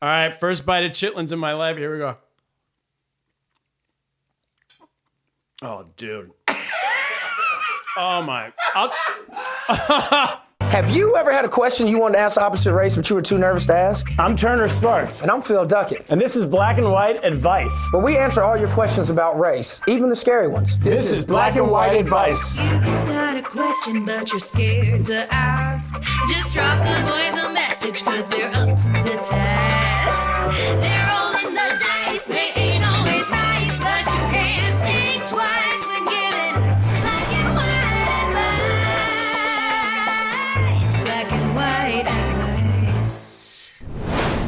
All right, first bite of chitlins in my life. Here we go. Oh, dude. Oh, my. Have you ever had a question you wanted to ask the opposite race, but you were too nervous to ask? I'm Turner Sparks. And I'm Phil Duckett. And this is Black and White Advice. Where we answer all your questions about race, even the scary ones. This is Black and White Advice. You've got a question, but you're scared to ask. Just drop the boys a message, cause they're up to the task. They're rolling the dice, they ain't always nice, but you can't think twice and get it. Black and White Advice. Black and White Advice.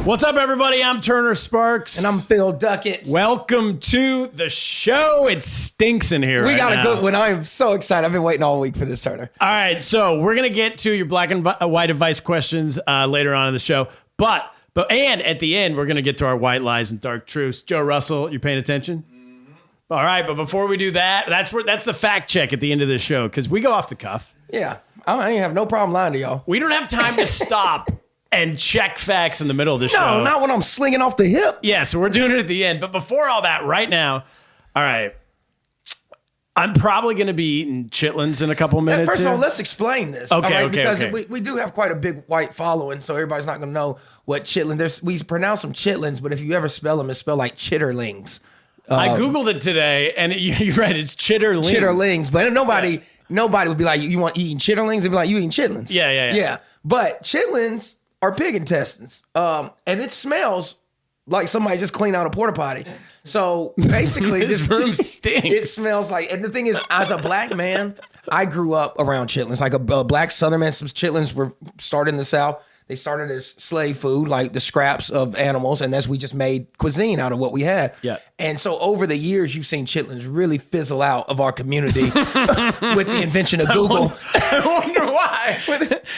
What's up, everybody? I'm Turner Sparks. And I'm Phil Duckett. Welcome to the show. It stinks in here We right got now. a good one. I'm so excited. I've been waiting all week for this, Turner. All right, so we're going to get to your Black and White Advice questions later on in the show. But at the end, we're going to get to our white lies and dark truths. Joe Russell, you paying attention? Mm-hmm. All right, but before we do that, that's the fact check at the end of the show, because we go off the cuff. Yeah, I ain't have no problem lying to y'all. We don't have time to stop and check facts in the middle of the show. No, not when I'm slinging off the hip. Yeah, so we're doing it at the end. But before all that, right now, all right, I'm probably going to be eating chitlins in a couple minutes. First of all, here. let's explain this. Okay, Because we do have quite a big white following, so everybody's not going to know what chitlin. We pronounce them chitlins, but if you ever spell them, it's spelled like chitterlings. I Googled it today, and you're right, it's chitterlings. Chitterlings, but nobody would be like, you want eating chitterlings? They'd be like, you eating chitlins. Yeah. But chitlins are pig intestines, and it smells like somebody just cleaned out a porta potty. So basically, this room stinks. It smells like, and the thing is, as a black man, I grew up around chitlins. Like a black Southern man, some chitlins were started in the South. They started as slave food, like the scraps of animals, and as we just made cuisine out of what we had. Yeah. And so over the years, you've seen chitlins really fizzle out of our community with the invention of Google. I wonder why.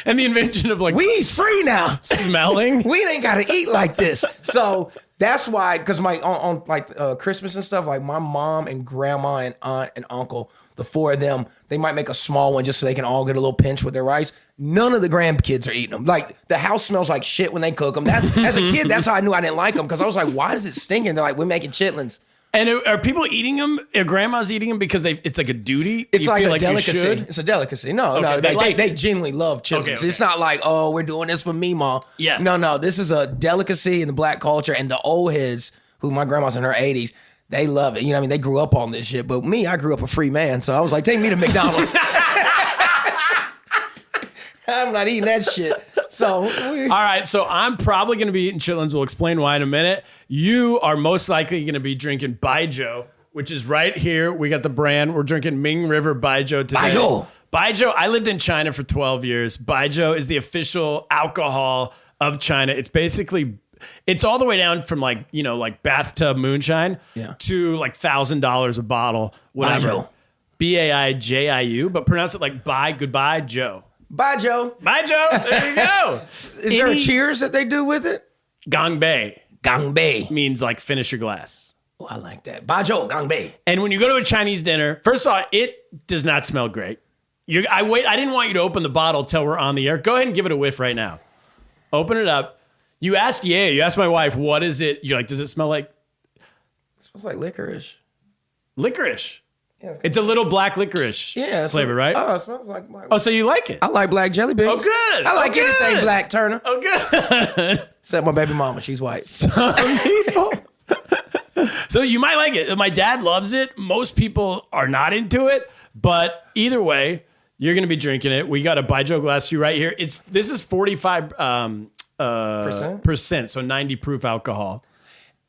And the invention of We's free now. Smelling. We ain't got to eat like this. So that's why, because on Christmas and stuff, like my mom and grandma and aunt and uncle, the four of them, they might make a small one just so they can all get a little pinch with their rice. None of the grandkids are eating them. Like, the house smells like shit when they cook them. As a kid, that's how I knew I didn't like them, because I was like, why does it stink? And they're like, we're making chitlins. And are people eating them? Are grandmas eating them because it's like a duty? It's You like feel a delicacy. you should? It's a delicacy. No, Okay, they genuinely love chitlins. Okay. It's not like, oh, we're doing this for me, Ma. Yeah. No, this is a delicacy in the black culture, and the old heads, who my grandma's in her 80s, they love it. You know what I mean? They grew up on this shit. But me, I grew up a free man, so I was like, take me to McDonald's. I'm not eating that shit. So, all right, so I'm probably going to be eating chitlins. We'll explain why in a minute. You are most likely going to be drinking Baijiu, which is right here. We got the brand. We're drinking Ming River Baijiu today. Baijiu. I lived in China for 12 years. Baijiu is the official alcohol of China. It's all the way down from like bathtub moonshine to like $1,000 a bottle, whatever. Baijiu, but pronounce it like bye, goodbye, Joe. Bye, Joe. Bye, Joe. There you go. Is there a cheers that they do with it? Gangbei. Gangbei Means like finish your glass. Oh, I like that. Bye, Joe. Gangbei. And when you go to a Chinese dinner, first of all, it does not smell great. I didn't want you to open the bottle till we're on the air. Go ahead and give it a whiff right now. Open it up. You ask my wife, what is it? You're like, does it smell like? It smells like licorice. Licorice. Yeah, it's a little black licorice flavor, right? Oh, it smells like black. Oh, so you like it? I like black jelly beans. Oh, good. I like anything black, Turner. Oh, good. Except my baby mama. She's white. Some people. So you might like it. My dad loves it. Most people are not into it. But either way, you're going to be drinking it. We got a Baijiu glass for you right here. This is 45% percent, so 90 proof alcohol.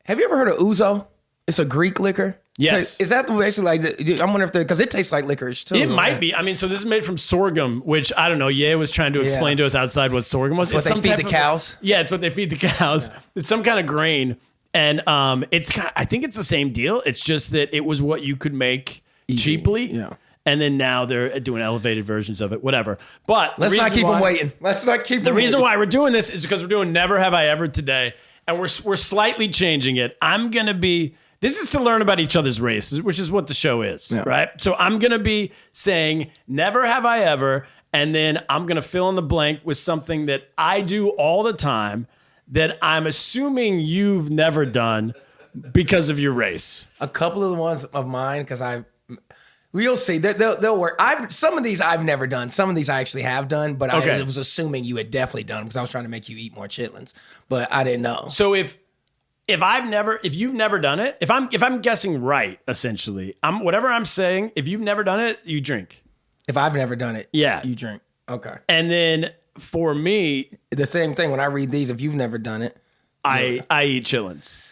Have you ever heard of ouzo? It's a Greek liquor. Yes. Is that basically like? I wonder if because it tastes like licorice too. It might be. I mean, so this is made from sorghum, which I don't know. Ye was trying to explain to us outside what sorghum was. It's what they feed the cows. It's what they feed the cows. Yeah. It's some kind of grain, and I think it's the same deal. It's just that it was what you could make cheaply. Yeah. And then now they're doing elevated versions of it, whatever. But let's not keep them waiting. Let's not keep them waiting. The reason waiting. why we're doing this is because we're doing Never Have I Ever today, and we're slightly changing it. I'm gonna be. This is to learn about each other's races, which is what the show is, right? So I'm going to be saying, never have I ever, and then I'm going to fill in the blank with something that I do all the time that I'm assuming you've never done because of your race. A couple of the ones of mine, because we'll see. They'll work. Some of these I've never done. Some of these I actually have done, but I was assuming you had definitely done because I was trying to make you eat more chitlins, but I didn't know. So if you've never done it, if I'm guessing right, essentially, whatever I'm saying, if you've never done it, you drink. If I've never done it, yeah, you drink. Okay. And then for me, the same thing when I read these. If you've never done it, I eat chitlins.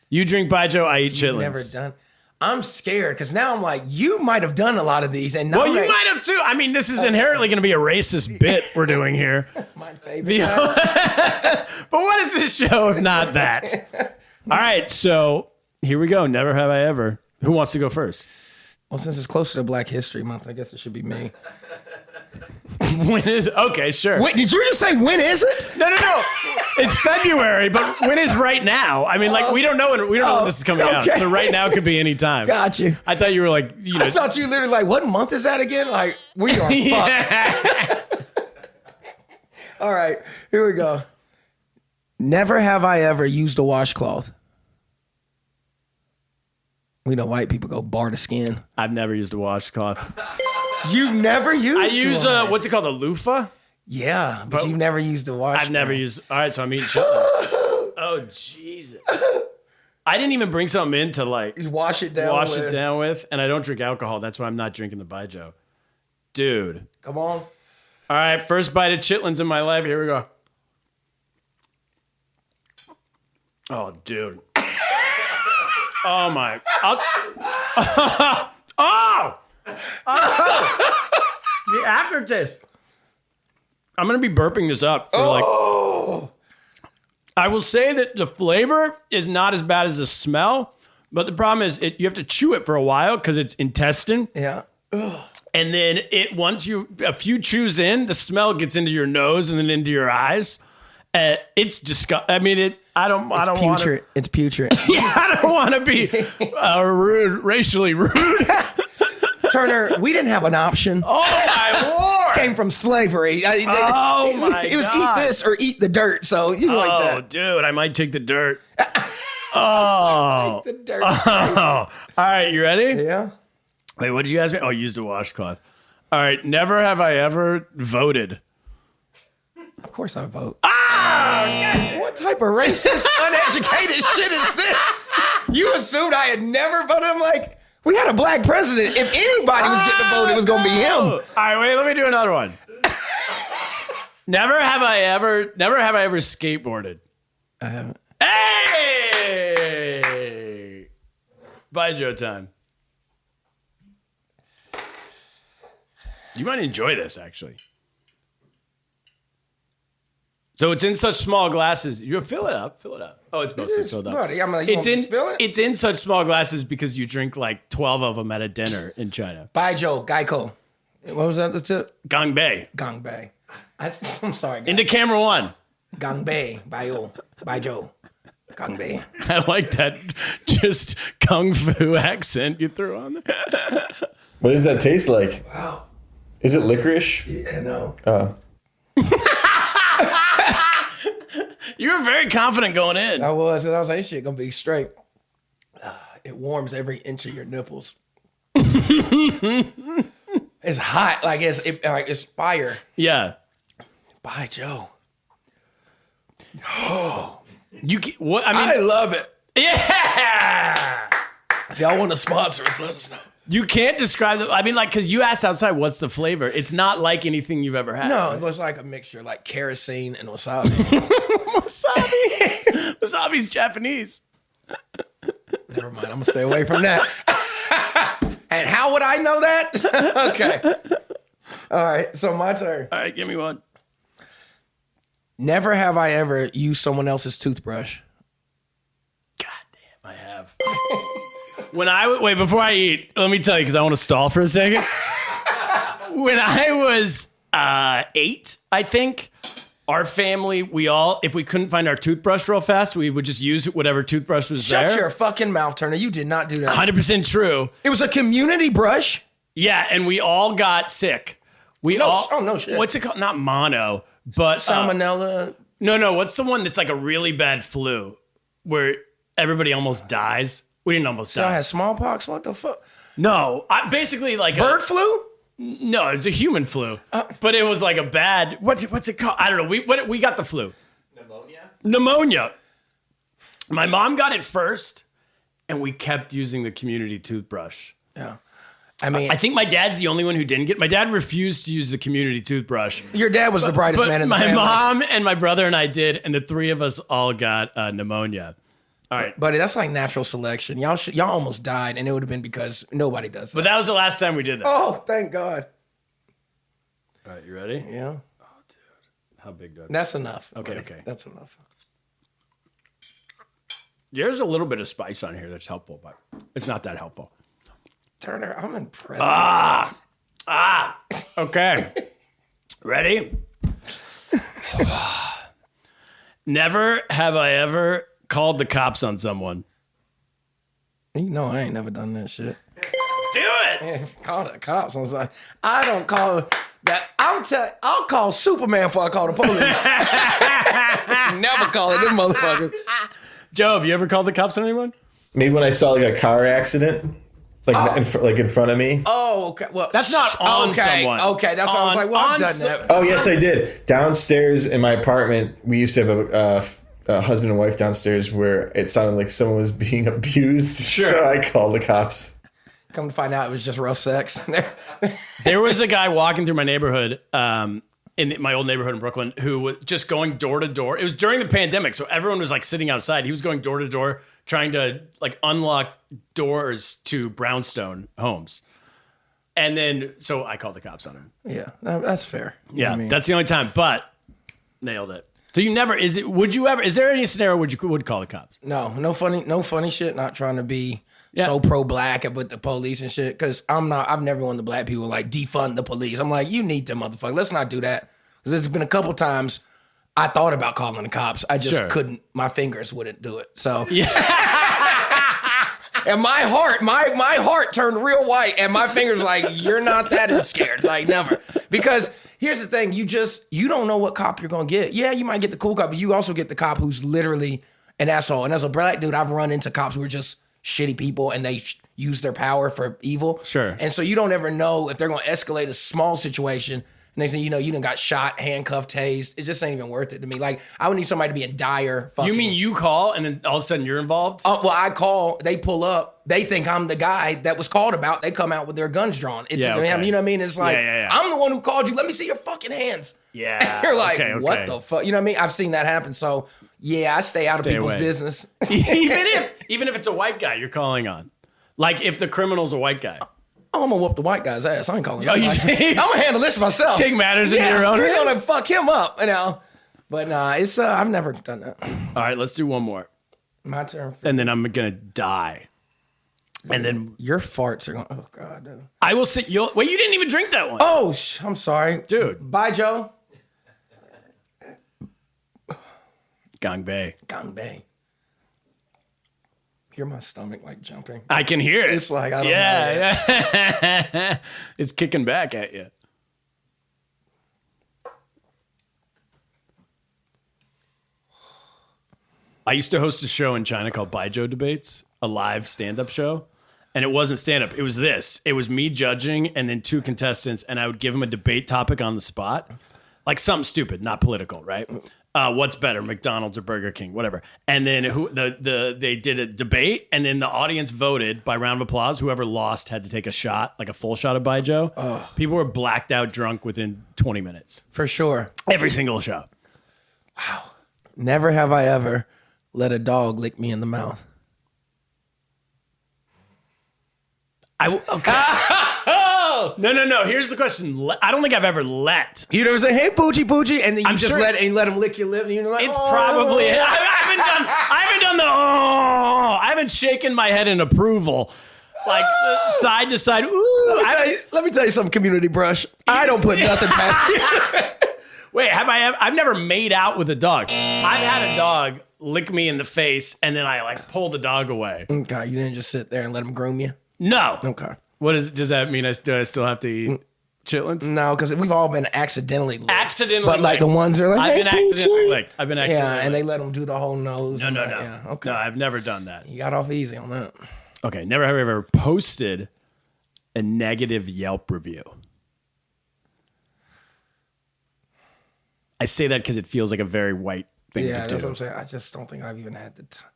You drink Baijiu, I eat chitlins. Never done. I'm scared because now I'm like, you might have done a lot of these, and well, you might have too. I mean, this is inherently going to be a racist bit we're doing here. My favorite. But what is this show if not that? All right, so here we go. Never have I ever. Who wants to go first? Well, since it's closer to Black History Month, I guess it should be me. When is okay? Sure. Wait, did you just say when is it? No. It's February, but when is right now? I mean, like we don't know when this is coming out. So right now could be any time. Got you. I thought you were like, I thought you literally like, what month is that again? Like we are fucked. All right, here we go. Never have I ever used a washcloth. We know white people go bar to skin. I've never used a washcloth. You've never used I use what's it called, a loofah? Yeah, but you've never used a washcloth. I've never used. All right, so I'm eating chitlins. Oh Jesus! I didn't even bring something in to like wash it down with, and I don't drink alcohol. That's why I'm not drinking the Baijiu. Dude, come on. All right, first bite of chitlins in my life. Here we go. Oh, dude. Oh my. Oh! The aftertaste. I'm going to be burping this up. For I will say that the flavor is not as bad as the smell, but the problem is you have to chew it for a while because it's intestine. Yeah. And then once a few chews in, the smell gets into your nose and then into your eyes. It's disgusting. I mean, I don't want to. It's putrid. Yeah, I don't want to be rude, racially rude. Turner, we didn't have an option. Oh my lord! This came from slavery. Oh my god! It was eat this or eat the dirt. So you like that? Oh, dude, I might take the dirt. Oh, take the dirt. Oh. All right, you ready? Yeah. Wait, what did you ask me? Oh, used a washcloth. All right, never have I ever voted. Of course I vote. Ah! What type of racist, uneducated shit is this? You assumed I had never voted? I'm like, we had a black president. If anybody was getting a vote, it was going to be him. All right, wait, let me do another one. Never have I ever skateboarded. I haven't. Hey! Baijiu time. You might enjoy this, actually. So it's in such small glasses. You fill it up. Oh, it's mostly filled up. Buddy, I'm like, you want me to spill it? It's in such small glasses because you drink like 12 of them at a dinner in China. Baijiu, Geico. What was that? The tip? Gangbei. Gangbei. I'm sorry, guys. Into camera one. Gangbei. Baijiu. Gangbei. I like that just kung fu accent you threw on there. What does that taste like? Wow. Is it licorice? Yeah, no. You were very confident going in. I was like, this shit gonna be straight. It warms every inch of your nipples. It's hot, like it's fire. Yeah. Baijiu. What? I mean, I love it. Yeah. If y'all want to sponsor us, let us know. You can't describe it. I mean, like, because you asked outside, what's the flavor? It's not like anything you've ever had. No, it was like a mixture, like kerosene and wasabi. Wasabi. Wasabi's Japanese. Never mind, I'm gonna stay away from that. And how would I know that? Okay. All right, so my turn. All right, give me one. Never have I ever used someone else's toothbrush. God damn, I have. Wait, before I eat, let me tell you, because I want to stall for a second. When I was 8, I think, our family, if we couldn't find our toothbrush real fast, we would just use whatever toothbrush was there. Shut your fucking mouth, Turner. You did not do that. 100% true. It was a community brush? Yeah, and we all got sick. No shit. What's it called? Not mono, but Salmonella. No. What's the one that's like a really bad flu where everybody almost dies? We didn't almost So I die. had smallpox. What the fuck? No, basically like Bird flu? No, it's a human flu. But it was like a bad. What's it called? I don't know. We got the flu. Pneumonia. My mom got it first, and we kept using the community toothbrush. Yeah. I mean, I think my dad's the only one who didn't get. My dad refused to use the community toothbrush. your dad was the brightest But man in the my family. mom and my brother and I did, and the three of us all got pneumonia. All right. Buddy, that's like natural selection. Y'all almost died, and it would have been because nobody does that. But that was the last time we did that. Oh, thank God. All right, you ready? Yeah. How big do I? That's enough. Okay, buddy. okay. That's enough. There's a little bit of spice on here that's helpful, but it's not that helpful. Turner, I'm impressed. Okay. Ready? Never have I ever called the cops on someone. You know I ain't never done that shit. Do it. Call the cops on something. I don't call that. I'll call Superman before I call the police. Never call it them motherfuckers. Joe, have you ever called the cops on anyone? Maybe when I saw like a car accident, like in front of me. Oh, okay. Well, That's not on someone. Okay, that's what I was like. Well, I've done that. Oh yes, I did. Downstairs in my apartment, we used to have a husband and wife downstairs where it sounded like someone was being abused. Sure. So I called the cops. Come to find out, it was just rough sex. There was a guy walking through my neighborhood, in my old neighborhood in Brooklyn, who was just going door to door. It was during the pandemic, so everyone was like sitting outside. He was going door to door, trying to like unlock doors to brownstone homes. And then, so I called the cops on him. Yeah, that's fair. You know Yeah, what I mean? that's the only time, but nailed it. So you never, would you ever, is there any scenario where you would call the cops? no funny shit. Not trying to be so pro black with the police and shit. Because I've never wanted the black people like defund the police. I'm like, you need them motherfuckers. Let's not do that. Because there's been a couple times I thought about calling the cops. I just couldn't. My fingers wouldn't do it. So yeah. And my heart turned real white, and my fingers like, you're not that scared, like never. Because here's the thing, you don't know what cop you're gonna get. Yeah, you might get the cool cop, but you also get the cop who's literally an asshole. And as a black dude, I've run into cops who are just shitty people, and they use their power for evil. Sure. And so you don't ever know if they're gonna escalate a small situation. Next thing you know, you done got shot, handcuffed, tased. It just ain't even worth it to me. Like, I would need somebody to be in dire fucking... You mean you call and then all of a sudden you're involved? Well, I call, they pull up, they think I'm the guy that was called about. They come out with their guns drawn. It's, Yeah, okay. You know what I mean? It's like, Yeah. I'm the one who called you. Let me see your fucking hands. Yeah. You're like, okay. what the fuck? You know what I mean? I've seen that happen. So, yeah, I stay out of people's away. business. even if it's a white guy you're calling on. Like if the criminal's a white guy. I'm gonna whoop the white guy's ass. I ain't calling Oh, you nobody. I'm gonna handle this myself. Take matters into your own You're hands. gonna fuck him up, you know. But nah, it's I've never done that. All right, let's do one more. My turn. And then I'm going to die. And then Your farts are going. Oh God, dude. I will sit. Wait, you didn't even drink that one. Oh, I'm sorry, Dude. Bye, Joe. Gong Bay. Gong Bay. Hear my stomach like jumping. I can hear it. It's like I don't know. Yeah. It's kicking back at you. I used to host a show in China called Baijiu Debates, a live stand-up show. And it wasn't stand-up. It was this. It was me judging and then two contestants, and I would give them a debate topic on the spot. Like something stupid, not political, right? What's better, McDonald's or Burger King, whatever. And then they did a debate, and then the audience voted by round of applause. Whoever lost had to take a shot, like a full shot of Baijiu. People were blacked out drunk within 20 minutes. For sure. Every single shot. Never have I ever let a dog lick me in the mouth. No. Here's the question. I don't think I've ever let. You know what I'm saying? Hey, Poochie, and then you I'm just sure- let him lick your lip, and you're like, It's oh. probably. I haven't done the. Oh, I haven't shaken my head in approval, like side to side. Ooh. Let me tell you something, community brush. I don't put nothing past you. Wait, have I? I've never made out with a dog. I've had a dog lick me in the face, and then I like pull the dog away. Okay, you didn't just sit there and let him groom you. No. Okay. What does that mean? Do I still have to eat? chitlins? No, because we've all been accidentally licked. Accidentally But like licked. the ones that are like, I've been hey, accidentally Poochie. licked. I've been accidentally Yeah, and they licked. let them do the whole nose. No. Yeah, okay. No, I've never done that. You got off easy on that. Okay, never have I ever posted a negative Yelp review. I say that because it feels like a very white thing Yeah, to that's do. what I'm saying. I just don't think I've even had the time.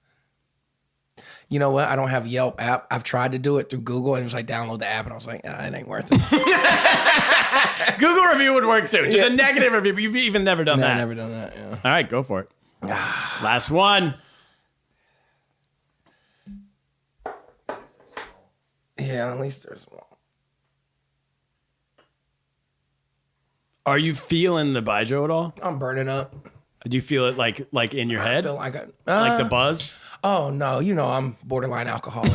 You know what? I don't have a Yelp app. I've tried to do it through Google and it was like download the app and I was like, it ain't worth it. Google review would work too. Just a negative review, but you've even never done No, that. I've never done that. Yeah. All right, go for it. Last one. Yeah, at least there's one. Are you feeling the Baijiu at all? I'm burning up. Do you feel it like in your head? I feel like Like the buzz? Oh no, you know I'm borderline alcoholic.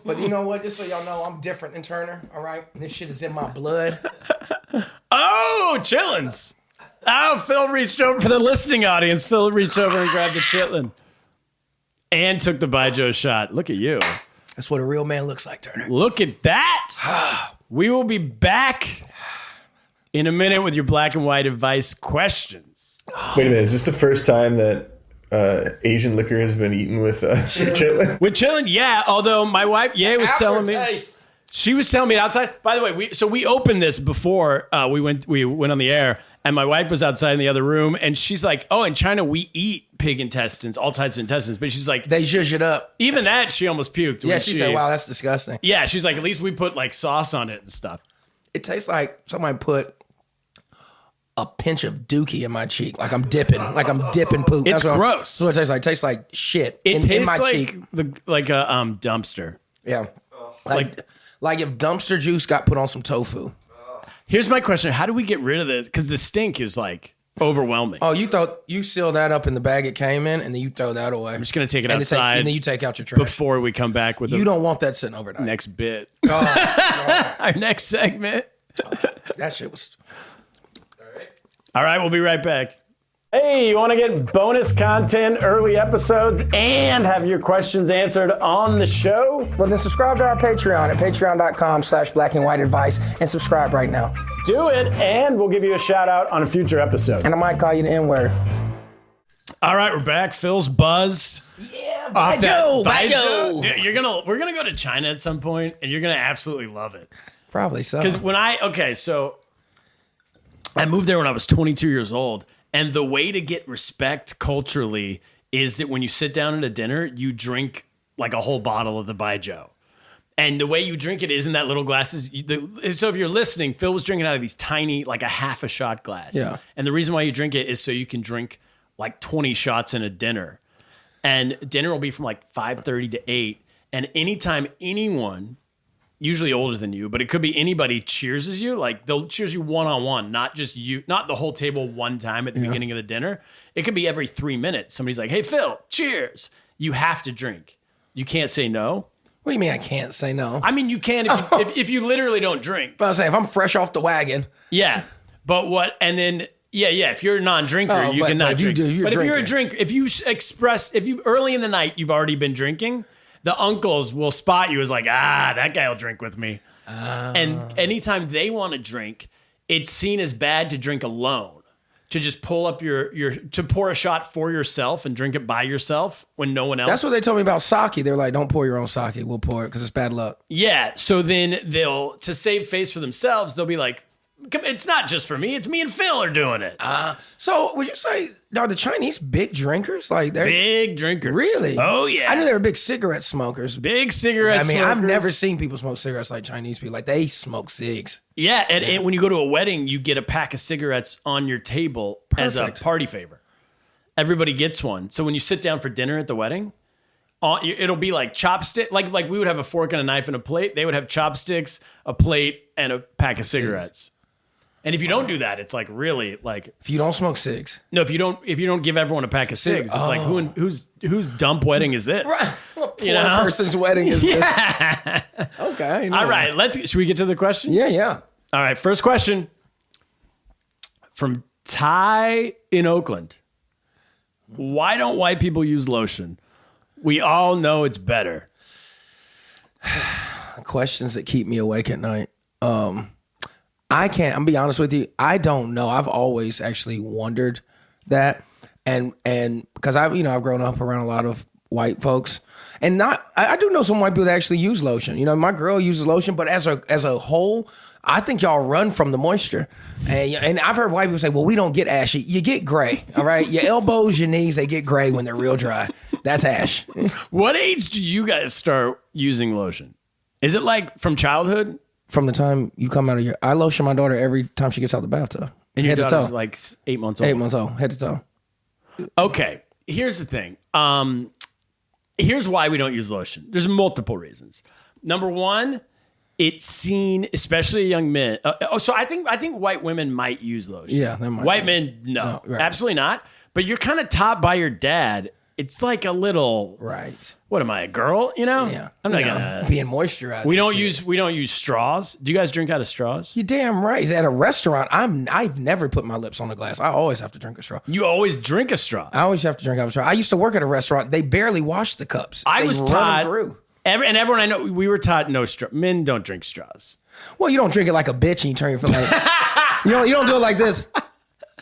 But you know what? Just so y'all know, I'm different than Turner. All right, this shit is in my blood. Oh, chitlins. Oh, Phil reached over for the listening audience. Phil reached over and grabbed the chitlin. And took the Baijiu shot. Look at you. That's what a real man looks like, Turner. Look at that. We will be back in a minute with your black and white advice questions. Wait a minute, is this the first time that Asian liquor has been eaten with chitlin? With chitlin, yeah. Although my wife, was telling me. Aftertaste. She was telling me outside. By the way, we opened this before we went on the air, and my wife was outside in the other room, and she's like, "Oh, in China we eat pig intestines, all types of intestines." But she's like, They zhuzh it up. even that she almost puked. Yeah, when she said, "Wow, that's disgusting." Yeah, she's like, at least we put like sauce on it and stuff. It tastes like somebody put a pinch of dookie in my cheek, like I'm dipping poop. It's what gross. That's what it tastes like. It tastes like shit It in tastes my like cheek. like a dumpster. Yeah, like if dumpster juice got put on some tofu. Here's my question: how do we get rid of this? Because the stink is like overwhelming. Oh, you seal that up in the bag it came in, and then you throw that away. I'm just gonna take it and outside and then you take out your trash. before we come back with You the don't want that sitting overnight. next bit. Oh, Our next segment. that shit was. All right, we'll be right back. Hey, you want to get bonus content, early episodes, and have your questions answered on the show? Well, then subscribe to our Patreon at patreon.com/blackandwhiteadvice and subscribe right now. Do it, and we'll give you a shout out on a future episode. And I might call you the N-word. All right, we're back. Phil's buzzed. Yeah, Baijiu. Baijiu. Dude, we're gonna go to China at some point, and you're gonna absolutely love it. Probably so. Because so I moved there when I was 22 years old, and the way to get respect culturally is that when you sit down at a dinner, you drink like a whole bottle of the Baijiu. And the way you drink it is in that little glasses. So if you're listening, Phil was drinking out of these tiny, like a half a shot glass. Yeah. And the reason why you drink it is so you can drink like 20 shots in a dinner. And dinner will be from like 5:30 to 8. And anytime anyone, usually older than you, but it could be anybody, cheerses you, like they'll cheers you one-on-one, not just you, not the whole table one time at the beginning of the dinner. It could be every 3 minutes. Somebody's like, "Hey, Phil, cheers." You have to drink. You can't say no. What do you mean I can't say no? I mean, you can if you literally don't drink. But I was saying, if I'm fresh off the wagon, Yeah. But what, and then, if you're a non-drinker, Oh, you but cannot if you drink. do, you're but if you're a drinking. drinker, if you early in the night, you've already been drinking, the uncles will spot you as like, that guy will drink with me. And anytime they want to drink, it's seen as bad to drink alone. To just pull up to pour a shot for yourself and drink it by yourself when no one else. that's what they told me about sake. They're like, don't pour your own sake. We'll pour it because it's bad luck. Yeah. So then to save face for themselves, they'll be like, it's not just for me. It's me and Phil are doing it. So would you say, are the Chinese big drinkers? Like they're Big drinkers. Really? Oh, yeah. I knew they were big cigarette smokers. Big cigarette I mean, I've smokers. never seen people smoke cigarettes like Chinese people. Like they smoke cigs. Yeah, and when you go to a wedding, you get a pack of cigarettes on your table as a Perfect. party favor. Everybody gets one. So when you sit down for dinner at the wedding, it'll be like chopstick. Like we would have a fork and a knife and a plate. They would have chopsticks, a plate, and a pack of cigarettes. And if you don't do that, it's like really like If you don't smoke cigs. no. If you don't give everyone a pack of cigs, it's like whose dump wedding is this? Poor You know? person's wedding is Yeah. this. Okay. All right. Should we get to the question? Yeah. All right, first question from Ty in Oakland. Why don't white people use lotion? We all know it's better. Questions that keep me awake at night. I can't. I'm gonna be honest with you. I don't know. I've always actually wondered that, and because I've grown up around a lot of white folks, and I do know some white people that actually use lotion. You know, my girl uses lotion, but as a whole, I think y'all run from the moisture. And I've heard white people say, "Well, we don't get ashy. You get gray. All right, your elbows, your knees, they get gray when they're real dry. That's ash." What age do you guys start using lotion? Is it like from childhood? From the time you come out of I lotion my daughter every time she gets out the bathtub. And your head to daughter's toe. like 8 months old. 8 months old, head to toe. Okay, here's the thing. Here's why we don't use lotion. There's multiple reasons. Number one, it's seen, especially young men. So I think white women might use lotion. Yeah, they might. White men, no, right. Absolutely not. But you're kind of taught by your dad. It's like a little. Right. What am I, a girl? You know? Yeah. I'm not gonna. being moisturized. We don't use straws. Do you guys drink out of straws? You're damn right. At a restaurant, I've never put my lips on the glass. I always have to drink a straw. You always drink a straw. I always have to drink out of a straw. I used to work at a restaurant. They barely wash the cups. I They was run them taught. through. And everyone I know, we were taught no straw. Men don't drink straws. Well, you don't drink it like a bitch and you turn your foot like you don't do it like this.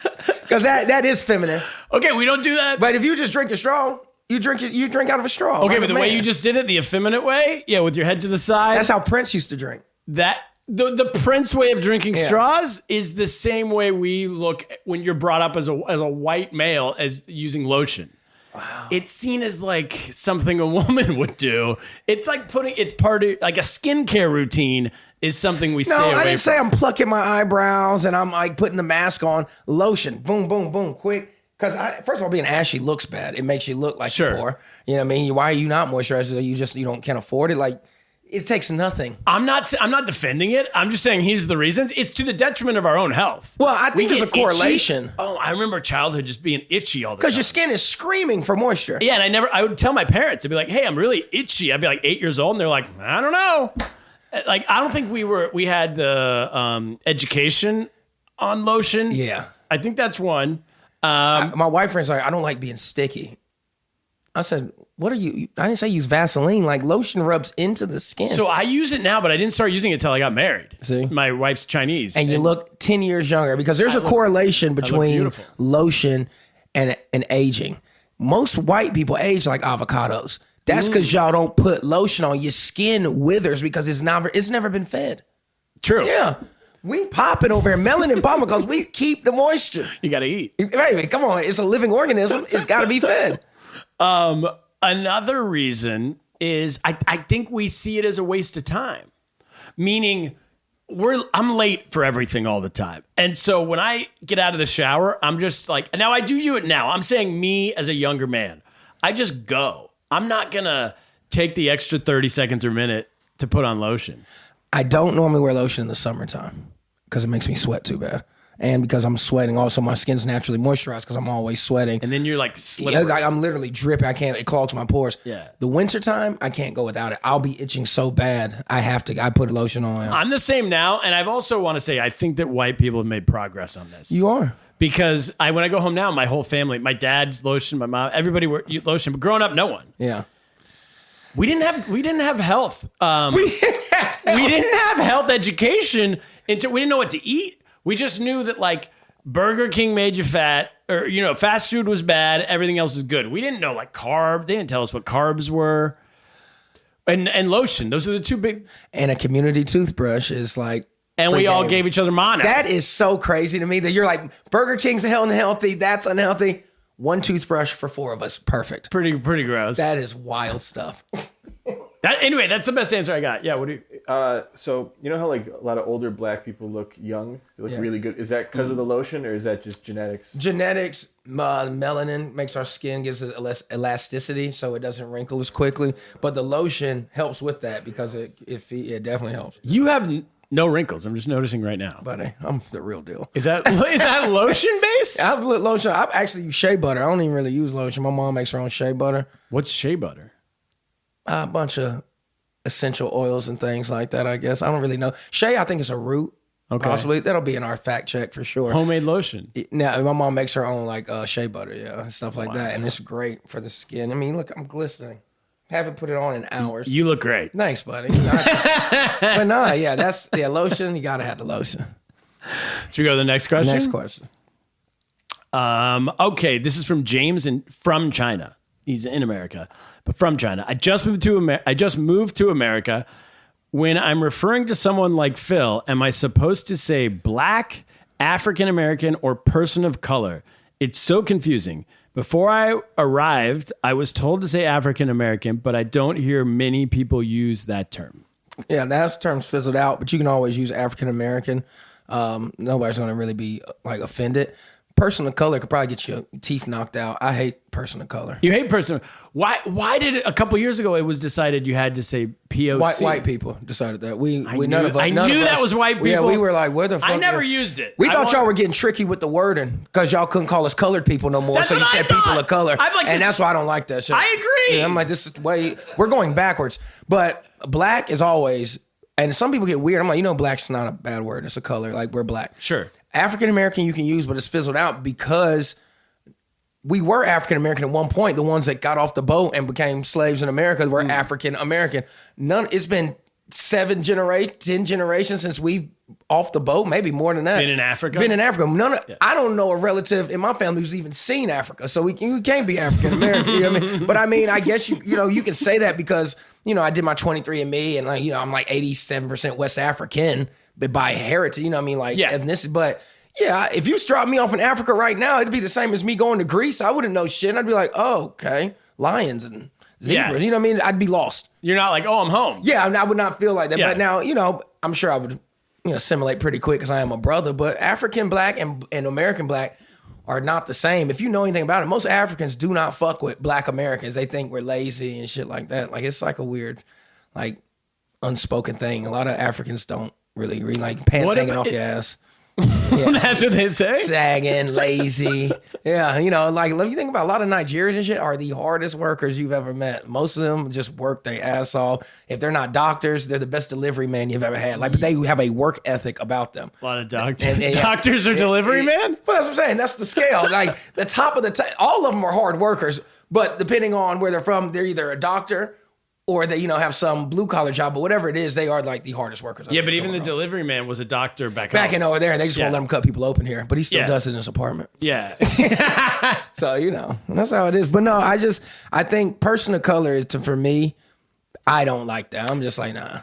Because that is feminine. Okay, we don't do that. But if you just drink a straw, you drink out of a straw. Okay, like but a the way man. you just did it, the effeminate way, yeah, with your head to the side. That's how Prince used to drink. That the Prince way of drinking Yeah. straws is the same way we look when you're brought up as a white male as using lotion. Wow. It's seen as like something a woman would do. It's like it's part of like a skincare routine is something we stay away from. No, I didn't say I'm plucking my eyebrows and I'm like putting the mask on. Lotion, boom, boom, boom, quick. Because first of all, being ashy looks bad. It makes you look like you're poor. You know what I mean? Why are you not moisturized? You can't afford it. Like it takes nothing. I'm not defending it. I'm just saying here's the reasons. It's to the detriment of our own health. Well, I think there's a get correlation. itchy. Oh, I remember childhood just being itchy all the time. Because your skin is screaming for moisture. Yeah, and I would tell my parents, I'd be like, hey, I'm really itchy. I'd be like 8 years old, and they're like, I don't know. Like, I don't think we had the education on lotion. Yeah. I think that's one. My wife friend's like, I don't like being sticky. I said, what are you? I didn't say use Vaseline. Like lotion rubs into the skin. So I use it now, but I didn't start using it until I got married. See? My wife's Chinese. And you look 10 years younger because there's a correlation between beautiful. lotion and aging. Most white people age like avocados. That's because y'all don't put lotion on. Your skin withers because it's never been fed. True. Yeah. We popping over here, melanin popping because we keep the moisture. You got to eat. Hey, come on. It's a living organism. It's got to be fed. Another reason is I think we see it as a waste of time. Meaning I'm late for everything all the time. And so when I get out of the shower, I'm just like, now I do it now. I'm saying me as a younger man. I just go. I'm not going to take the extra 30 seconds or minute to put on lotion. I don't normally wear lotion in the summertime because it makes me sweat too bad. And because I'm sweating, also my skin's naturally moisturized because I'm always sweating. And then you're like slippery. I'm literally dripping. It clogs my pores. Yeah. The wintertime, I can't go without it. I'll be itching so bad. I put lotion on. I'm the same now. And I've also want to say, I think that white people have made progress on this. You are. Because when I go home now, my whole family, my dad's lotion, my mom, everybody wear lotion. But growing up, no one. Yeah. We didn't have health. We didn't have health education until we didn't know what to eat. We just knew that like Burger King made you fat, or fast food was bad. Everything else was good. We didn't know like carb. They didn't tell us what carbs were. And lotion. Those are the two big. And a community toothbrush is like. And we all gave each other mono. That is so crazy to me that you're like Burger King's unhealthy. That's unhealthy. One toothbrush for 4 of us. Perfect. Pretty gross. That is wild stuff. Anyway, that's the best answer I got. Yeah. What do you? So you know how like a lot of older black people look young, they look really good. Is that because of the lotion, or is that just genetics? Genetics, melanin makes our skin gives it less elasticity, so it doesn't wrinkle as quickly. But the lotion helps with that because it definitely helps. You have no wrinkles. I'm just noticing right now. Buddy, I'm the real deal. Is that lotion based? I've lit lotion. I've actually used shea butter. I don't even really use lotion. My mom makes her own shea butter. What's shea butter? A bunch of essential oils and things like that, I guess. I don't really know. Shea, I think, is a root. Okay. Possibly. That'll be in our fact check for sure. Homemade lotion. Now, my mom makes her own like shea butter, and stuff like that. And it's great for the skin. I mean, look, I'm glistening. Haven't put it on in hours. You look great. Thanks, buddy. But that's lotion. You gotta have the lotion. Should we go to the next question? Next question. Okay, this is from James from China. He's in America, but from China. I just moved to America. When I'm referring to someone like Phil, am I supposed to say black, African American, or person of color? It's so confusing. Before I arrived, I was told to say African American, but I don't hear many people use that term. Yeah, that term's fizzled out, but you can always use African American. Nobody's going to really be like offended. Person of color could probably get your teeth knocked out. I hate person of color. You hate person. Why did it, a couple years ago it was decided you had to say POC? White people decided that. I knew that was white people. Yeah, we were like, where the fuck? I never used it. We thought y'all were getting tricky with the wording because y'all couldn't call us colored people no more. That's So you what I said people thought. of color. And that's why I don't like that shit. I agree. Yeah, I'm like, this is we're going backwards. But black is always, and some people get weird. I'm like, black's not a bad word. It's a color. Like, we're black. Sure. African American you can use, but it's fizzled out because we were African American at one point. The ones that got off the boat and became slaves in America were African American. It's been 10 generations since we've off the boat, maybe more than that. Been in Africa? I don't know a relative in my family who's even seen Africa, so we can't be African American. You know what I mean? But I mean, I guess you can say that because I did my 23andMe and I'm like 87% West African, but by heritage. You know what I mean? Like ethnicity. But yeah, if you drop me off in Africa right now, it'd be the same as me going to Greece. I wouldn't know shit. I'd be like, oh, okay, lions and zebras. Yeah. You know what I mean? I'd be lost. You're not like, oh, I'm home. Yeah, I would not feel like that. Yeah. But now, I'm sure I would assimilate pretty quick because I am a brother. But African black and American black are not the same. If you know anything about it, most Africans do not fuck with black Americans. They think we're lazy and shit like that. Like, it's like a weird, like, unspoken thing. A lot of Africans don't really like pants hanging off your ass. Yeah. That's what they say? Sagging, lazy. Yeah, like if you think about a lot of Nigerians and shit are the hardest workers you've ever met. Most of them just work their ass off. If they're not doctors, they're the best delivery man you've ever had. Like, but they have a work ethic about them. A lot of doctors. Doctors are delivery man? Well, that's what I'm saying. That's the scale. Like, the top of all of them are hard workers, but depending on where they're from, they're either a doctor or they, have some blue collar job, but whatever it is, they are like the hardest workers. Yeah, but even the delivery man was a doctor back in over there, and they just won't let him cut people open here. But he still does it in his apartment. Yeah. So, that's how it is. But no, I think person of color, for me, I don't like that. I'm just like, nah.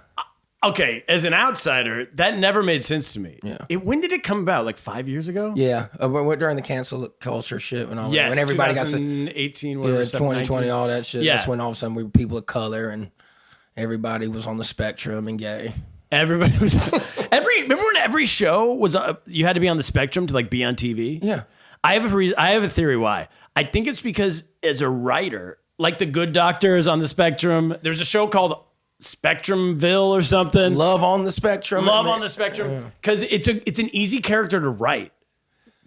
Okay, as an outsider, that never made sense to me. Yeah. When did it come about? Like 5 years ago? Yeah, during the cancel culture shit and all that. Yes, When everybody 2018, got whatever, 2020, all that shit. Yeah. That's when all of a sudden we were people of color and everybody was on the spectrum and gay. Everybody was. Remember when every show was you had to be on the spectrum to like be on TV? Yeah. I have a theory why. I think it's because as a writer, like The Good Doctor is on the spectrum. There's a show called Spectrumville or something. Love on the Spectrum. Because it's an easy character to write.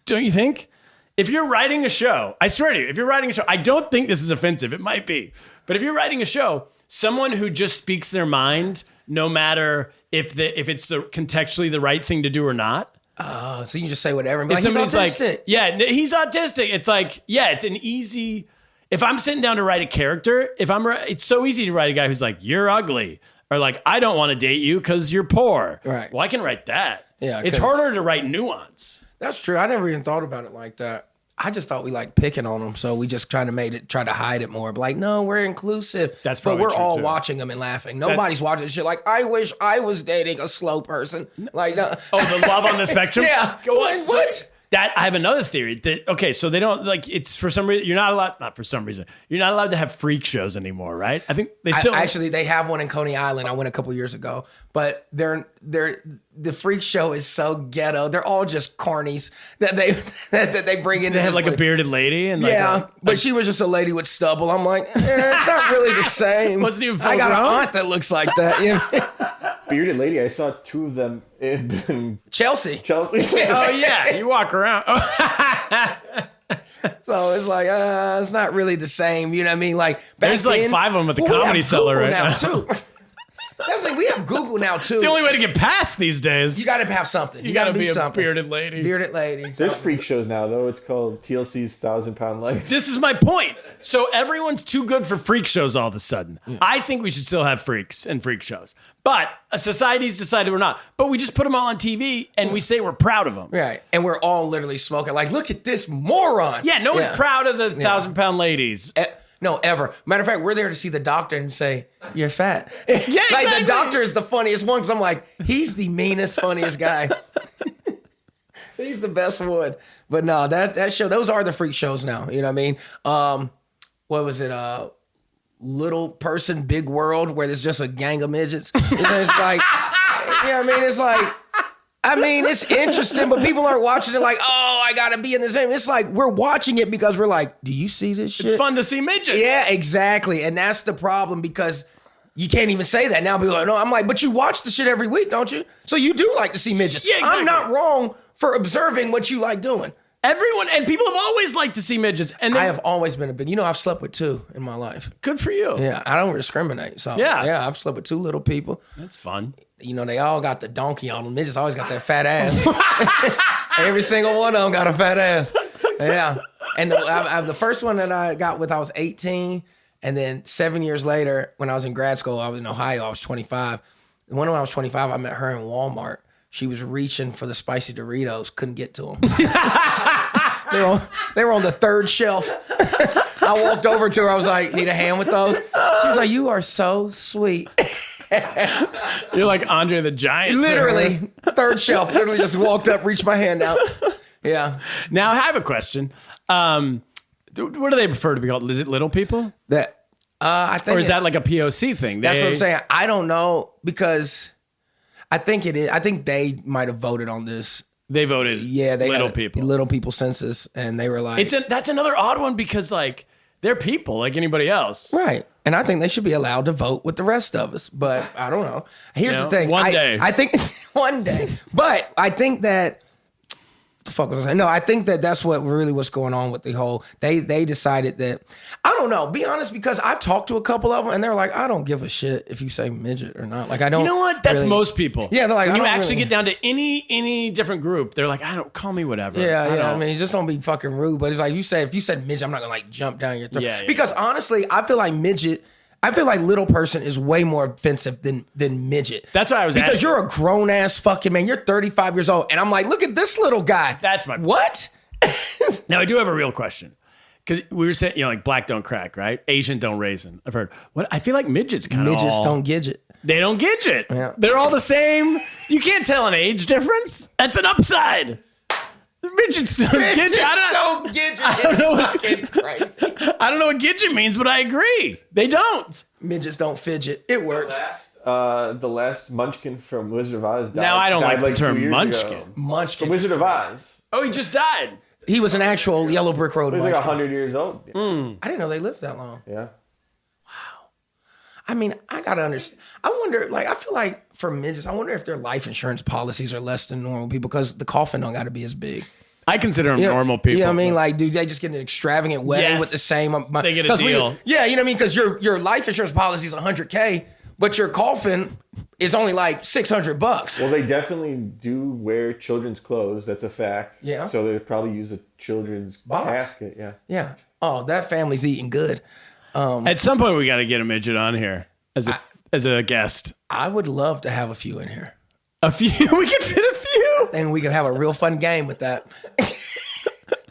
Don't you think? If you're writing a show, I swear to you, if you're writing a show, I don't think this is offensive. It might be. But if you're writing a show, someone who just speaks their mind, no matter if it's contextually the right thing to do or not. Oh, so you can just say whatever and be If like, he's somebody's autistic. like, yeah, he's autistic. It's like, yeah, it's an easy. If I'm sitting down to write a character, it's so easy to write a guy who's like, you're ugly, or like, I don't want to date you because you're poor. Right. Well, I can write that. Yeah, it's harder to write nuance. That's true. I never even thought about it like that. I just thought we like picking on them, so we just try to hide it more. But like, no, we're inclusive. That's but probably we're true, all too. watching them and laughing. Nobody's watching shit. Like, I wish I was dating a slow person. Like, no. Oh, the love on the spectrum. Yeah. Go on. Like, what? That I have another theory that so they don't like it's for some reason you're not allowed to have freak shows anymore, right? I think they still actually they have one in Coney Island. I went a couple years ago, but the freak show is so ghetto. They're all just carnies that they bring in. They have like a bearded lady and but she was just a lady with stubble. I'm like, it's not really the same. Wasn't even I got an full-grown? aunt that looks like that. You know? Bearded lady, I saw two of them in Chelsea. Oh yeah, you walk around. So it's like, it's not really the same. You know what I mean? Like, back There's like then, 5 of them at the we Comedy have Cellar Google right now. too. That's like, we have Google now too. It's the only way to get past these days. You got to have something. You got to be something. a bearded lady. Bearded lady. There's freak shows now, though. It's called TLC's 1,000-Pound Life. This is my point. So everyone's too good for freak shows all of a sudden. Yeah. I think we should still have freaks and freak shows. But society's decided we're not. But we just put them all on TV and we say we're proud of them. Right. And we're all literally smoking. Like, look at this moron. Yeah, no one's proud of the 1,000-pound ladies. No, ever. Matter of fact, we're there to see the doctor and say, you're fat. Yeah, like, exactly. the doctor is the funniest one because I'm like, he's the meanest, funniest guy. He's the best one. But no, that show, those are the freak shows now. You know what I mean? What was it? Little Person, Big World, where there's just a gang of midgets. It's like, you know what I mean? It's like, it's interesting, but people aren't watching it like, oh, I gotta be in this game. It's like, we're watching it because we're like, do you see this shit? It's fun to see midgets. Yeah, exactly. And that's the problem because you can't even say that. Now people are like, no, I'm like, but you watch the shit every week, don't you? So you do like to see midgets. Yeah, exactly. I'm not wrong for observing what you like doing. Everyone, and people have always liked to see midgets. And I have always been a big, I've slept with 2 in my life. Good for you. Yeah, I don't discriminate. So yeah, I've slept with 2 little people. That's fun. They all got the donkey on them. Midgets always got that fat ass. Every single one of them got a fat ass. Yeah. And the first one that I got with, I was 18. And then 7 years later, when I was in grad school, I was in Ohio, I was 25. When I was 25, I met her in Walmart. She was reaching for the spicy Doritos, couldn't get to them. They were on the 3rd shelf. I walked over to her. I was like, need a hand with those? She was like, you are so sweet. You're like Andre the Giant. Literally, 3rd shelf. Literally just walked up, reached my hand out. Yeah. Now I have a question. What do they prefer to be called? Is it little people? I think. Or is that like a POC thing? That's what I'm saying. I don't know because I think it is. I think they might have voted on this. They voted. Yeah, they little had people. Little people census, and they were like, that's another odd one because like they're people like anybody else, right? And I think they should be allowed to vote with the rest of us. But I don't know. Here's the thing. One day, I think one day. But I think that. The fuck was I saying? No, I think that's what really what's going on with the whole. They decided that I don't know. Be honest, because I've talked to a couple of them and they're like, I don't give a shit if you say midget or not. Like I don't. You know what? That's really, most people. Yeah, they're like, when I you don't actually really, get down to any different group, they're like, I don't call me whatever. Yeah. I mean, just don't be fucking rude. But it's like if you said midget, I'm not gonna like jump down your throat. Yeah. Because honestly, I feel like little person is way more offensive than midget. That's why I was because asking. you're a grown ass fucking man. You're 35 years old, and I'm like, look at this little guy. That's my what? Now I do have a real question because we were saying like black don't crack, right? Asian don't raisin. I've heard. What I feel like midgets kind of midgets don't gidget. They don't gidget. Yeah. They're all the same. You can't tell an age difference. That's an upside. The midgets don't gidget. I don't know what gidget means, but I agree. They don't. Midgets don't fidget. It works. The last Munchkin from Wizard of Oz died. Now I don't like the 2 term years Munchkin. ago. Munchkin. From Wizard of Oz. Oh, he just died. He was an actual Yellow Brick Road He was like Munchkin. 100 years old. I didn't know they lived that long. Yeah. I mean, I gotta understand. I wonder, like, I feel like for midgets, I wonder if their life insurance policies are less than normal people because the coffin don't gotta be as big. I consider them normal people. You know what I mean? Like, do they just get an extravagant wedding Yes. with the same? They get a deal. Yeah, you know what I mean? Because your life insurance policy is $100K, but your coffin is only like $600. Well, they definitely do wear children's clothes. That's a fact. Yeah. So they probably use a children's casket. Yeah. Yeah. Oh, that family's eating good. At some point, we got to get a midget on here as a guest. I would love to have a few in here. A few. We could fit a few. And we could have a real fun game with that.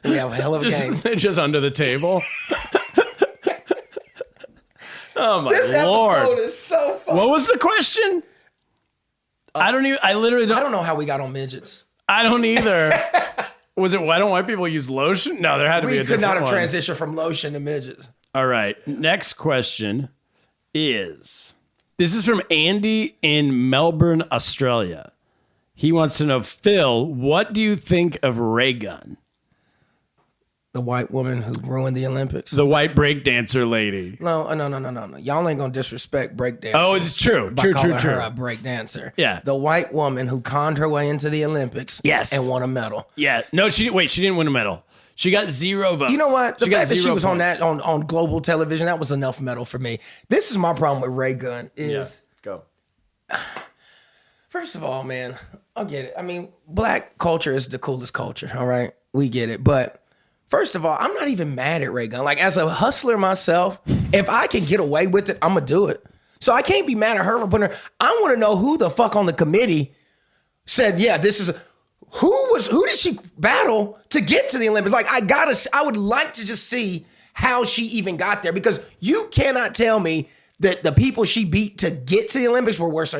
We have a hell of a game. Just under the table. Oh my This Lord. episode is so fun. What was the question? I literally don't. I don't know how we got on midgets. I don't either. Was it why don't white people use lotion? No, there had to be a We different could not have one. transitioned from lotion to midgets. All right. Next question is this is from Andy in Melbourne, Australia. He wants to know, Phil, what do you think of Ray Gun? The white woman who ruined the Olympics. The white breakdancer lady. No. Y'all ain't gonna disrespect breakdancers. Oh, it's true. By calling her a breakdancer. Yeah. The white woman who conned her way into the Olympics. Yes. And won a medal. Yeah. No, she didn't win a medal. She got 0 votes. You know what? The fact that she 0 was on points. that on global television, that was enough medal for me. This is my problem with Ray Gun is Go. First of all, man, I'll get it. I mean, black culture is the coolest culture, all right? We get it. But first of all, I'm not even mad at Ray Gun. Like, as a hustler myself, if I can get away with it, I'm going to do it. So I can't be mad at her for putting her. I want to know who the fuck on the committee said, yeah, this is who did she battle to get to the Olympics? Like, I would like to just see how she even got there, because you cannot tell me that the people she beat to get to the Olympics were worse.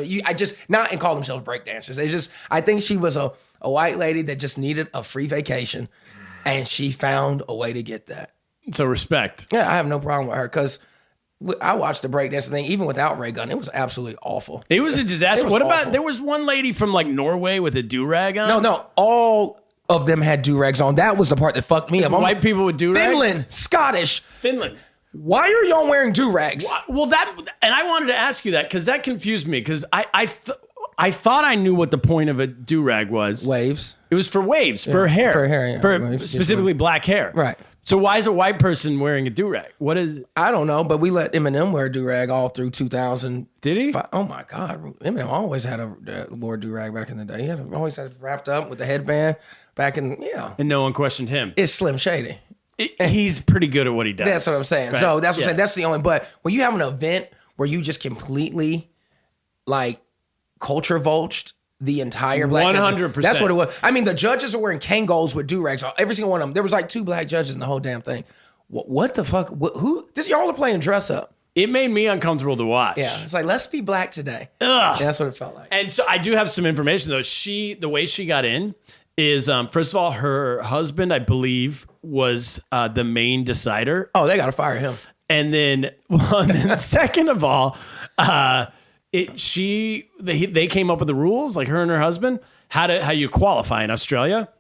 Not and call themselves breakdancers. I think she was a white lady that just needed a free vacation, and she found a way to get that. So respect. Yeah, I have no problem with her, because I watched the breakdancing thing even without Ray Gun. It was absolutely awful. It was a disaster. was What awful. about, there was one lady from like Norway with a do-rag on? No, all of them had do-rags on. That was the part that fucked me up. White people with do-rags? Finland, Scottish. Finland. Why are y'all wearing do-rags? Well, and I wanted to ask you that because that confused me, because I thought I knew what the point of a do-rag was. Waves. It was for waves, for hair. For hair, yeah. For Waves, specifically black hair. Right. So why is a white person wearing a do-rag? What is it? I don't know, but we let Eminem wear a do-rag all through 2000. Did he? Oh my God. Eminem always had wore a do-rag back in the day. He always had it wrapped up with the headband back in, And no one questioned him. It's Slim Shady. He's pretty good at what he does. That's what I'm saying. Right. So that's what I'm Yeah. saying. That's the only, but when you have an event where you just completely like culture vultured the entire black 100%. That's what it was. I mean, the judges were wearing Kangol with do-rags. Every single one of them. There was like 2 black judges in the whole damn thing. What the fuck? Who? This y'all are playing dress up. It made me uncomfortable to watch. Yeah. It's like, let's be black today. Ugh. Yeah, that's what it felt like. And so I do have some information though. The way she got in is, first of all, her husband, I believe, was the main decider. Oh, they got to fire him. And then, second of all, they came up with the rules, like her and her husband, how you qualify in Australia.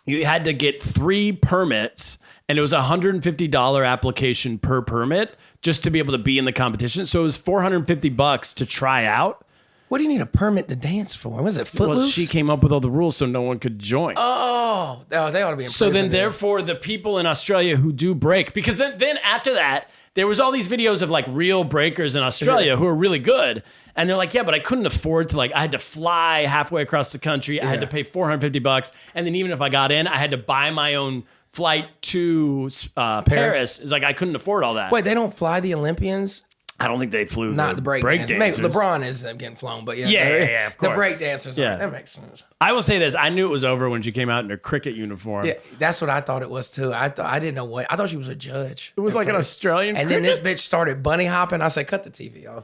You had to get 3 permits, and it was a $150 application per permit just to be able to be in the competition. So it was $450 to try out. What do you need a permit to dance for? Was it Footloose? Well, she came up with all the rules so no one could join. Oh, they ought to be in So prison then, therefore, the people in Australia who do break, because then after that, there was all these videos of like real breakers in Australia who are really good. And they're like, yeah, but I couldn't afford to, I had to fly halfway across the country. I had to pay $450. And then even if I got in, I had to buy my own flight to Paris. It's like, I couldn't afford all that. Wait, they don't fly the Olympians? I don't think they flew Not the break dancers. Maybe LeBron is getting flown, but Yeah, of the course. break dancers. Yeah. That makes sense. I will say this. I knew it was over when she came out in her cricket uniform. Yeah, that's what I thought it was too. I didn't know what. I thought she was a judge. It was like an Australian And then this bitch started bunny hopping. I said, cut the TV off.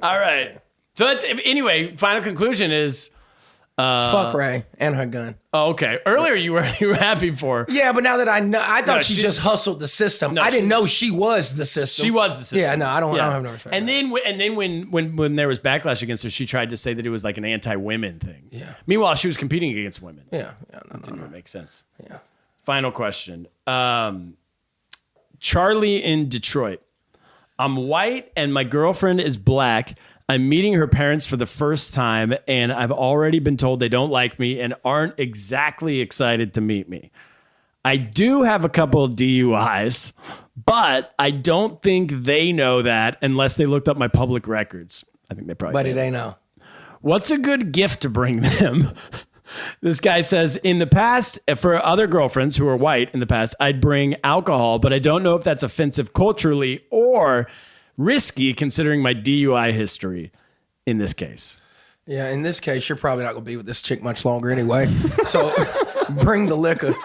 All right. So that's, anyway, final conclusion is, Fuck Ray and her gun. oh, okay. Earlier you were happy for her. Yeah, but now that I know, I thought she she's- just hustled the system. No, I didn't she's- know she was the system. She was the system. Yeah, no, I don't have no respect. And then when there was backlash against her, she tried to say that it was like an anti-women thing. Yeah. Meanwhile, she was competing against women. Yeah, no. Didn't even make sense. Yeah. Final question. Charlie in Detroit. I'm white and my girlfriend is black. I'm meeting her parents for the first time, and I've already been told they don't like me and aren't exactly excited to meet me. I do have a couple of DUIs, but I don't think they know that unless they looked up my public records. I think they probably But do. it ain't no. What's a good gift to bring them? This guy says, in the past, for other girlfriends who are white in the past, I'd bring alcohol, but I don't know if that's offensive culturally or risky considering my DUI history in this case. Yeah, in this case, you're probably not going to be with this chick much longer anyway. So bring the liquor.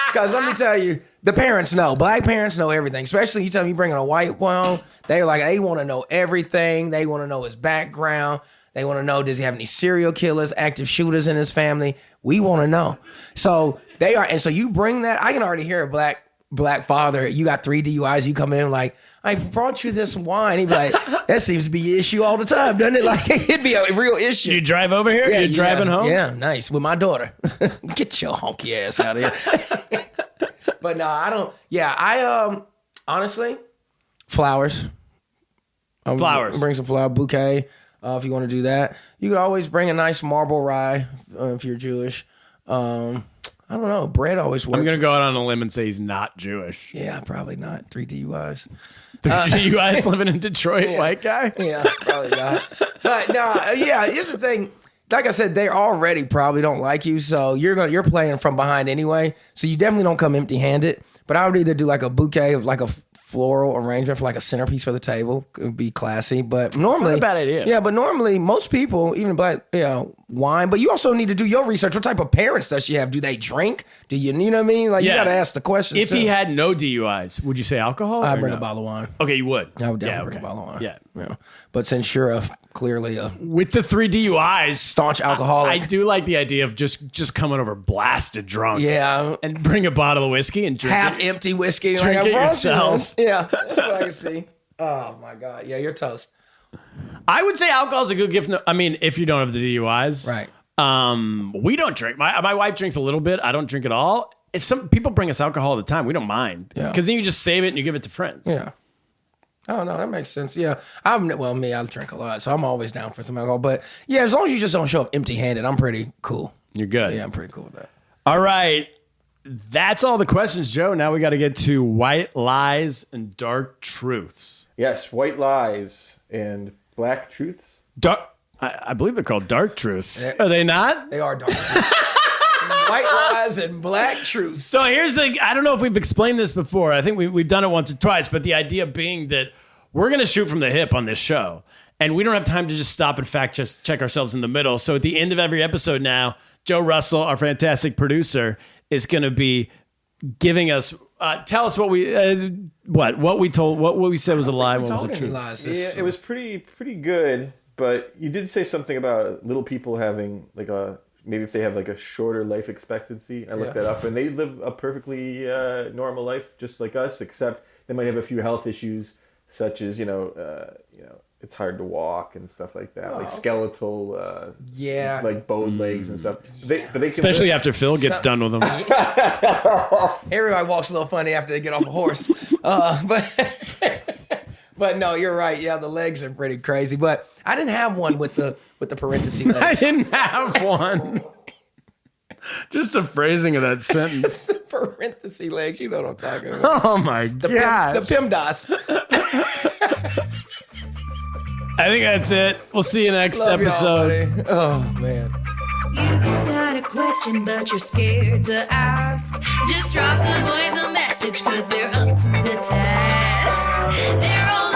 Because let me tell you, the parents know. Black parents know everything. Especially you tell me you bringing a white one. They want to know everything. They want to know his background. They want to know, does he have any serial killers, active shooters in his family? We want to know. So they are. And so you bring that. I can already hear a black father. You got 3 DUIs. You come in like, I brought you this wine. He'd be like, that seems to be an issue all the time, doesn't it? Like, it'd be a real issue. You drive over here? You're driving home? Yeah, nice. With my daughter. Get your honky ass out of here. But no, I don't. Yeah, I honestly, flowers. Flowers. Bring some flower bouquet if you want to do that. You could always bring a nice marble rye if you're Jewish. I I don't know. Bread always works. I'm going to go out on a limb and say he's not Jewish. Yeah, probably not. 3 DUIs. DUIs living in Detroit, white guy? Yeah, probably not. But no, yeah, here's the thing. Like I said, they already probably don't like you, so you're playing from behind anyway. So you definitely don't come empty-handed. But I would either do like a bouquet of like a floral arrangement for like a centerpiece for the table. It would be classy. But normally, not a bad idea. Yeah, but normally most people, even black, wine. But you also need to do your research. What type of parents does she have? Do they drink? Do you know what I mean? Like you got to ask the questions. If he had no DUIs, would you say alcohol? I'd bring a bottle of wine. Okay, you would. I would definitely bring a bottle of wine. Yeah. But since you're clearly a with the 3 DUIs, staunch alcoholic, I do like the idea of just coming over blasted drunk. Yeah. And bring a bottle of whiskey and drink half it. empty whiskey. Drink like, it yourself. Yeah, that's what I can see. Oh my God. Yeah, you're toast. I would say alcohol is a good gift. I mean, if you don't have the DUIs. Right. We don't drink. My wife drinks a little bit. I don't drink at all. If some people bring us alcohol all the time, we don't mind. Yeah. Because then you just save it and you give it to friends. Yeah. Oh no, that makes sense. Yeah, I drink a lot, so I'm always down for some alcohol. But yeah, as long as you just don't show up empty-handed, I'm pretty cool. You're good. Yeah, I'm pretty cool with that. All right. That's all the questions, Joe. Now we got to get to white lies and dark truths. Yes, white lies and black truths. I believe they're called dark truths. Are they not? They are dark truths. White lies and black truths. So here's I don't know if we've explained this before. I think we've done it once or twice, but the idea being that we're going to shoot from the hip on this show. And we don't have time to just stop and just check ourselves in the middle. So at the end of every episode now, Joe Russell, our fantastic producer, is going to be giving us, tell us what we said was a lie, what was a truth. Yeah, it was pretty good, but you did say something about little people having maybe if they have like a shorter life expectancy. I looked that up, and they live a perfectly normal life just like us, except they might have a few health issues, such as it's hard to walk and stuff like that, like skeletal, like bowed legs and stuff. But they can especially after Phil gets done with them. Everybody walks a little funny after they get off a horse, but no, you're right. Yeah, the legs are pretty crazy. But I didn't have one with the parenthesis legs. I didn't have one. Just the phrasing of that sentence. Parenthesis legs, you know what I'm talking about. Oh my gosh. The PIMDOS. I think that's it. We'll see you next episode. Oh, man. You've got a question, but you're scared to ask. Just drop the boys a message, 'cause they're up to the task. They're all